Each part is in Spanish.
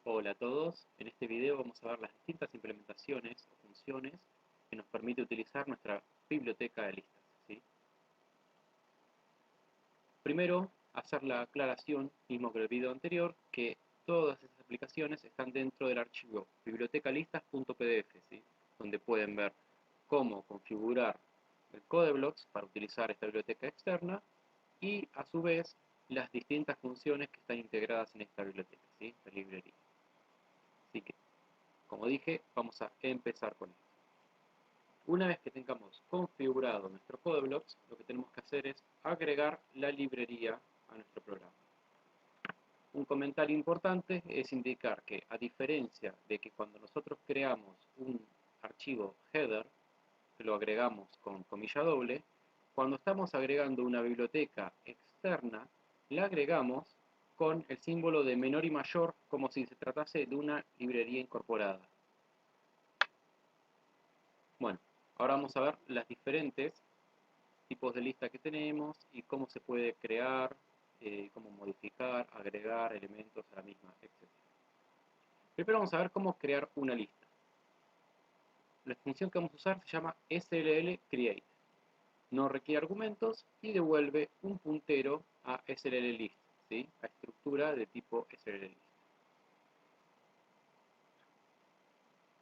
Hola a todos, en este video vamos a ver las distintas implementaciones o funciones que nos permite utilizar nuestra biblioteca de listas, ¿sí? Primero, hacer la aclaración, mismo que el video anterior, que todas estas aplicaciones están dentro del archivo bibliotecalistas.pdf, ¿sí? Donde pueden ver cómo configurar el CodeBlocks para utilizar esta biblioteca externa y a su vez las distintas funciones que están integradas en esta biblioteca, ¿sí? La librería. Así que, como dije, vamos a empezar con esto. Una vez que tengamos configurado nuestro CodeBlocks, lo que tenemos que hacer es agregar la librería a nuestro programa. Un comentario importante es indicar que, a diferencia de que cuando nosotros creamos un archivo header, que lo agregamos con comilla doble, cuando estamos agregando una biblioteca externa, la agregamos con el símbolo de menor y mayor como si se tratase de una librería incorporada. Bueno, ahora vamos a ver las diferentes tipos de lista que tenemos y cómo se puede crear, cómo modificar, agregar elementos a la misma, etc. Primero vamos a ver cómo crear una lista. La función que vamos a usar se llama sllcreate. No requiere argumentos y devuelve un puntero a sllist, ¿sí? A estructura de tipo sllist.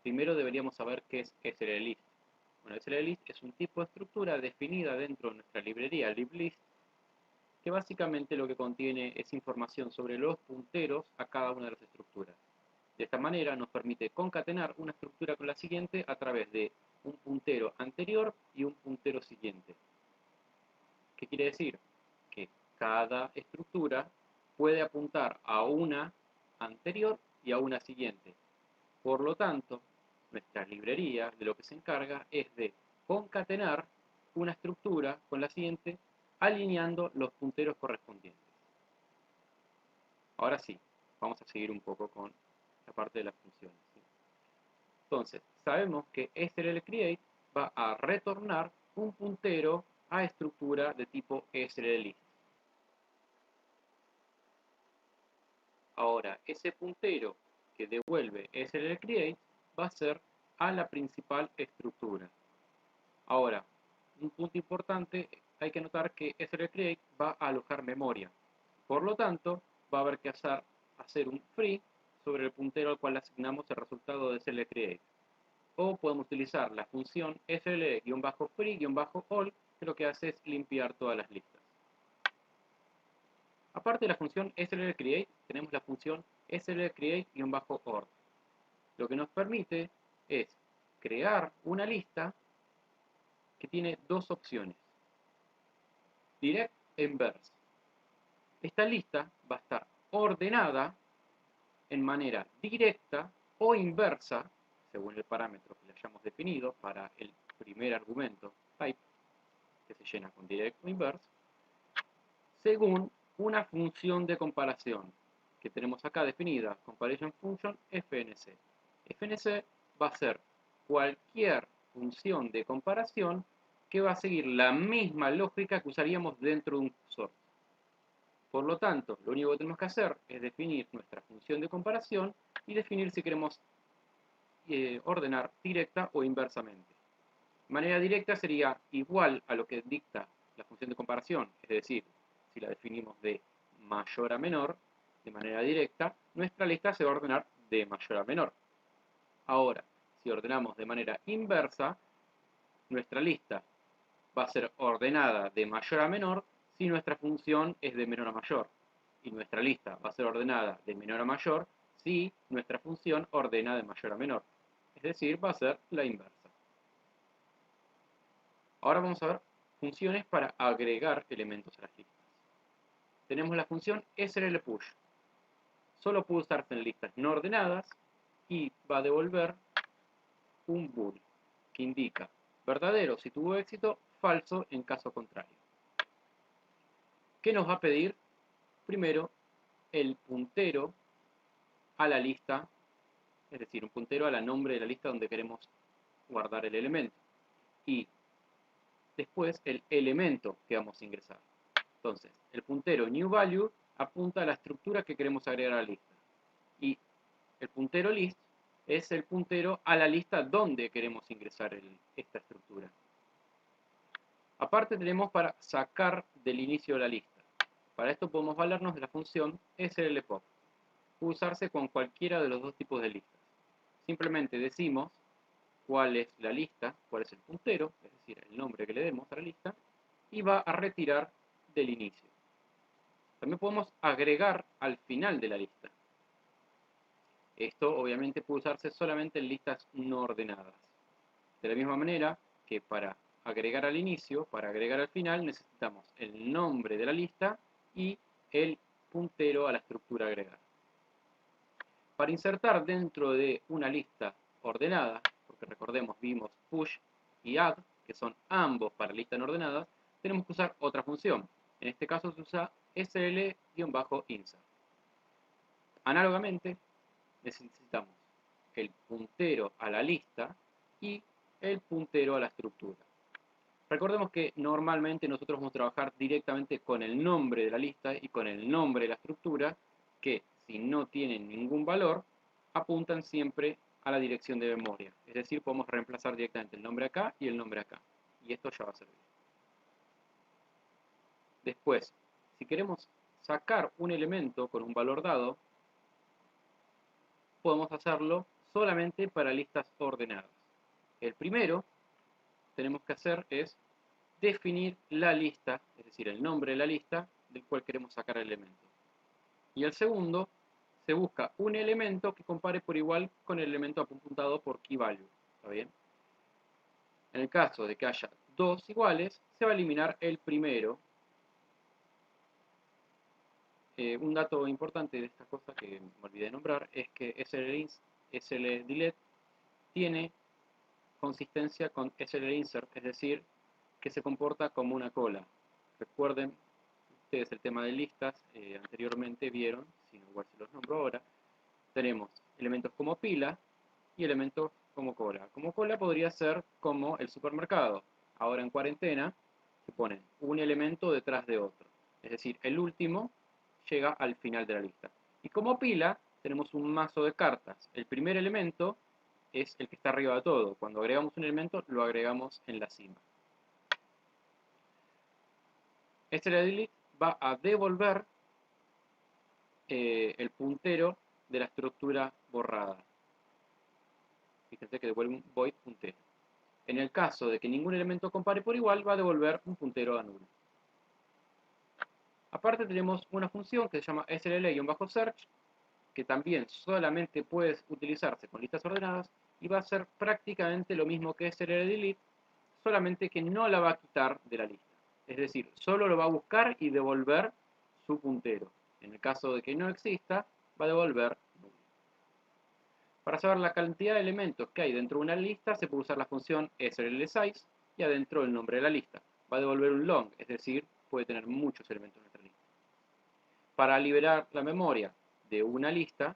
Primero deberíamos saber qué es sllist. Bueno, sllist es un tipo de estructura definida dentro de nuestra librería liblist, que básicamente lo que contiene es información sobre los punteros a cada una de las estructuras. De esta manera nos permite concatenar una estructura con la siguiente a través de un puntero anterior y un puntero siguiente. ¿Qué quiere decir? Que cada estructura puede apuntar a una anterior y a una siguiente. Por lo tanto, nuestra librería de lo que se encarga es de concatenar una estructura con la siguiente, alineando los punteros correspondientes. Ahora sí, vamos a seguir un poco con la parte de las funciones, ¿sí? Entonces, sabemos que sllcreate va a retornar un puntero a estructura de tipo sllist. Ahora, ese puntero que devuelve sllcreate va a ser a la principal estructura. Ahora, un punto importante, hay que notar que sllcreate va a alojar memoria. Por lo tanto, va a haber que hacer un free sobre el puntero al cual asignamos el resultado de sllcreate. O podemos utilizar la función sl-free-all, que lo que hace es limpiar todas las listas. Aparte de la función sllcreate, tenemos la función sllcreate-ord. Lo que nos permite es crear una lista que tiene dos opciones: direct e inverse. Esta lista va a estar ordenada en manera directa o inversa, según el parámetro que le hayamos definido para el primer argumento, type, que se llena con direct o inverse, según una función de comparación que tenemos acá definida, comparison function fnc. Fnc va a ser cualquier función de comparación que va a seguir la misma lógica que usaríamos dentro de un cursor. Por lo tanto, lo único que tenemos que hacer es definir nuestra función de comparación y definir si queremos ordenar directa o inversamente. De manera directa sería igual a lo que dicta la función de comparación, es decir, si la definimos de mayor a menor, de manera directa, nuestra lista se va a ordenar de mayor a menor. Ahora, si ordenamos de manera inversa, nuestra lista va a ser ordenada de mayor a menor si nuestra función es de menor a mayor. Y nuestra lista va a ser ordenada de menor a mayor si nuestra función ordena de mayor a menor. Es decir, va a ser la inversa. Ahora vamos a ver funciones para agregar elementos a las listas. Tenemos la función sllpush. Solo puede usarse en listas no ordenadas y va a devolver un bool que indica verdadero si tuvo éxito, falso en caso contrario. ¿Qué nos va a pedir? Primero, el puntero a la lista, es decir, un puntero a la nombre de la lista donde queremos guardar el elemento. Y después el elemento que vamos a ingresar. Entonces, el puntero new value apunta a la estructura que queremos agregar a la lista. Y el puntero list es el puntero a la lista donde queremos ingresar esta estructura. Aparte tenemos para sacar del inicio de la lista. Para esto podemos valernos de la función slpop. Puede usarse con cualquiera de los dos tipos de listas. Simplemente decimos cuál es la lista, cuál es el puntero, es decir, el nombre que le demos a la lista, y va a retirar del inicio. También podemos agregar al final de la lista. Esto obviamente puede usarse solamente en listas no ordenadas. De la misma manera que para agregar al inicio, para agregar al final, necesitamos el nombre de la lista y el puntero a la estructura agregada. Para insertar dentro de una lista ordenada, porque recordemos vimos push y add, que son ambos para listas no ordenadas, tenemos que usar otra función. En este caso se usa sl-insert. Análogamente, necesitamos el puntero a la lista y el puntero a la estructura. Recordemos que normalmente nosotros vamos a trabajar directamente con el nombre de la lista y con el nombre de la estructura, que si no tienen ningún valor, apuntan siempre a la dirección de memoria. Es decir, podemos reemplazar directamente el nombre acá y el nombre acá. Y esto ya va a servir. Después, si queremos sacar un elemento con un valor dado, podemos hacerlo solamente para listas ordenadas. El primero tenemos que hacer es definir la lista, es decir, el nombre de la lista del cual queremos sacar el elemento. Y el segundo, se busca un elemento que compare por igual con el elemento apuntado por keyValue. ¿Está bien? En el caso de que haya dos iguales, se va a eliminar el primero. Un dato importante de esta cosa que me olvidé de nombrar es que SLDelete tiene consistencia con SLInsert, es decir, que se comporta como una cola. Recuerden ustedes el tema de listas, anteriormente vieron, si no igual se los nombro ahora, tenemos elementos como pila y elementos como cola. Como cola podría ser como el supermercado. Ahora en cuarentena se ponen un elemento detrás de otro. Es decir, el último llega al final de la lista. Y como pila tenemos un mazo de cartas. El primer elemento es el que está arriba de todo. Cuando agregamos un elemento, lo agregamos en la cima. Este delete va a devolver el puntero de la estructura borrada. Fíjense que devuelve un void puntero. En el caso de que ningún elemento compare por igual, va a devolver un puntero a nulo. Aparte tenemos una función que se llama sll-search, que también solamente puede utilizarse con listas ordenadas y va a ser prácticamente lo mismo que sll-delete, solamente que no la va a quitar de la lista. Es decir, solo lo va a buscar y devolver su puntero. En el caso de que no exista, va a devolver nulo. Para saber la cantidad de elementos que hay dentro de una lista, se puede usar la función sll-size y adentro el nombre de la lista. Va a devolver un long, es decir, puede tener muchos elementos en nuestra lista. Para liberar la memoria de una lista,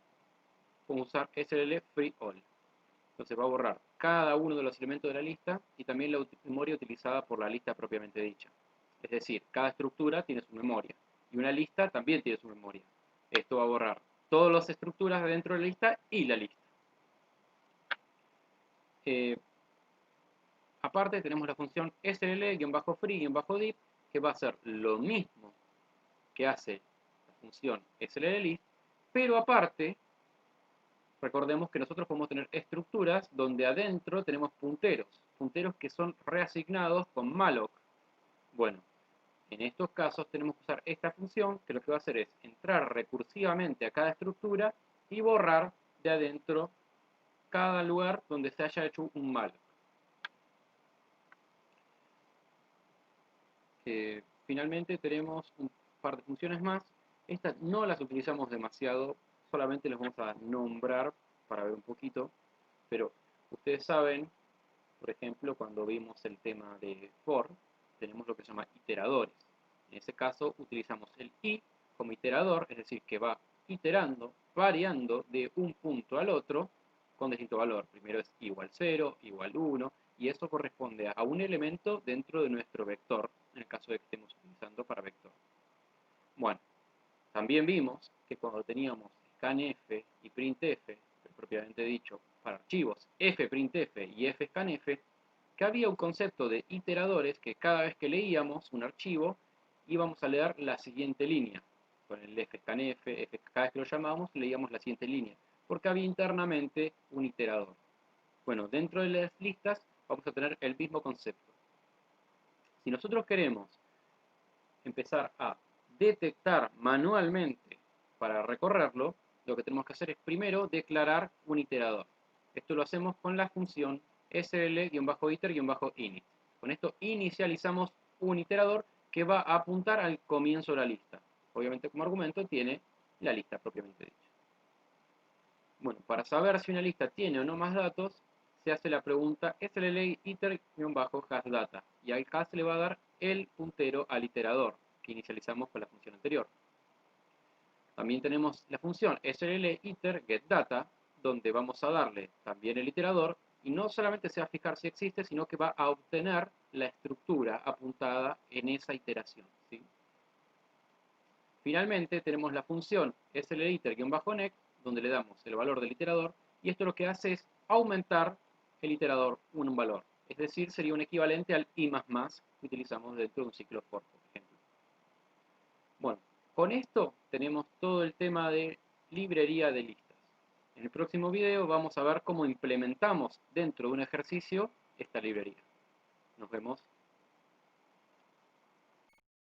podemos usar sll-free-all. Entonces va a borrar cada uno de los elementos de la lista y también la memoria utilizada por la lista propiamente dicha. Es decir, cada estructura tiene su memoria y una lista también tiene su memoria. Esto va a borrar todas las estructuras dentro de la lista y la lista. Aparte tenemos la función sll-free-deep que va a hacer lo mismo que hace la función sll-list, pero aparte recordemos que nosotros podemos tener estructuras donde adentro tenemos punteros que son reasignados con malloc. Bueno, en estos casos tenemos que usar esta función que lo que va a hacer es entrar recursivamente a cada estructura y borrar de adentro cada lugar donde se haya hecho un malloc. Finalmente tenemos un par de funciones más. Estas no las utilizamos demasiado, solamente las vamos a nombrar para ver un poquito, pero ustedes saben, por ejemplo, cuando vimos el tema de for, tenemos lo que se llama iteradores. En ese caso utilizamos el i como iterador, es decir, que va iterando, variando de un punto al otro con distinto valor. Primero es igual 0, igual 1, y eso corresponde a un elemento dentro de nuestro vector, en el caso de que estemos utilizando para vector. Bueno, también vimos que cuando teníamos scanf y printf, propiamente dicho, para archivos fprintf y fscanf, que había un concepto de iteradores que cada vez que leíamos un archivo íbamos a leer la siguiente línea. Con el fscanf, cada vez que lo llamábamos leíamos la siguiente línea, porque había internamente un iterador. Bueno, dentro de las listas vamos a tener el mismo concepto. Si nosotros queremos empezar a detectar manualmente para recorrerlo, lo que tenemos que hacer es primero declarar un iterador. Esto lo hacemos con la función sl-iter-init. Con esto inicializamos un iterador que va a apuntar al comienzo de la lista. Obviamente como argumento tiene la lista propiamente dicha. Bueno, para saber si una lista tiene o no más datos, se hace la pregunta sl-iter-hasData y acá se le va a dar el puntero al iterador que inicializamos con la función anterior. También tenemos la función sl-iter-getData, donde vamos a darle también el iterador y no solamente se va a fijar si existe, sino que va a obtener la estructura apuntada en esa iteración, ¿sí? Finalmente tenemos la función sl-iter-next, donde le damos el valor del iterador, y esto lo que hace es aumentar el iterador un valor. Es decir, sería un equivalente al i++ que utilizamos dentro de un ciclo for, por ejemplo. Bueno, con esto tenemos todo el tema de librería de listas. En el próximo video vamos a ver cómo implementamos dentro de un ejercicio esta librería. Nos vemos.